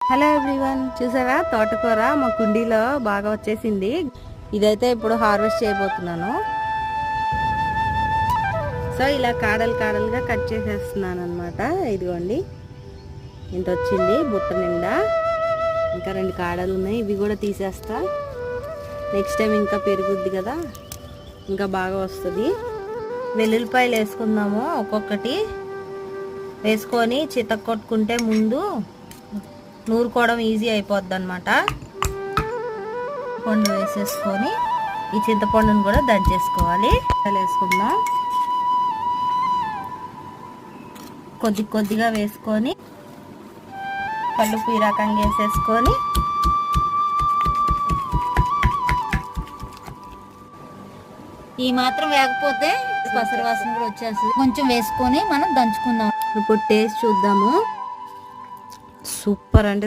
Hello everyone, చూసారా తోటకూర మా కుండీలో బాగా వచ్చేసింది. ఇదైతే ఇప్పుడు హార్వెస్ట్ చేయబోతున్నాను. సో ఇలా కాడలుగా కట్ చేసేస్తున్నాను అనమాట. ఇదిగోండి ఇంత వచ్చింది బుట్ట నిండా. ఇంకా 2 కాడలు ఉన్నాయి, ఇవి కూడా తీసేస్తా. నెక్స్ట్ టైం ఇంకా పెరుగుద్ది కదా, ఇంకా బాగా వస్తుంది. వెల్లుల్లిపాయలు వేసుకుందాము. ఒక్కొక్కటి వేసుకొని చితక్కొట్టుకుంటే ముందు నూరుకోవడం ఈజీ అయిపోద్ది అనమాట. పండు వేసేసుకొని ఈ చింతపండును కూడా దంచేసుకోవాలి. వేసుకుందాం, కొద్దిగా వేసుకొని కల్లుపు ఈ రకంగా వేసేసుకొని ఈ మాత్రం వేయకపోతే పసరు వాసన కూడా వచ్చేస్తుంది. కొంచెం వేసుకొని మనం దంచుకుందాం. ఇప్పుడు టేస్ట్ చూద్దాము. సూపర్ అంటే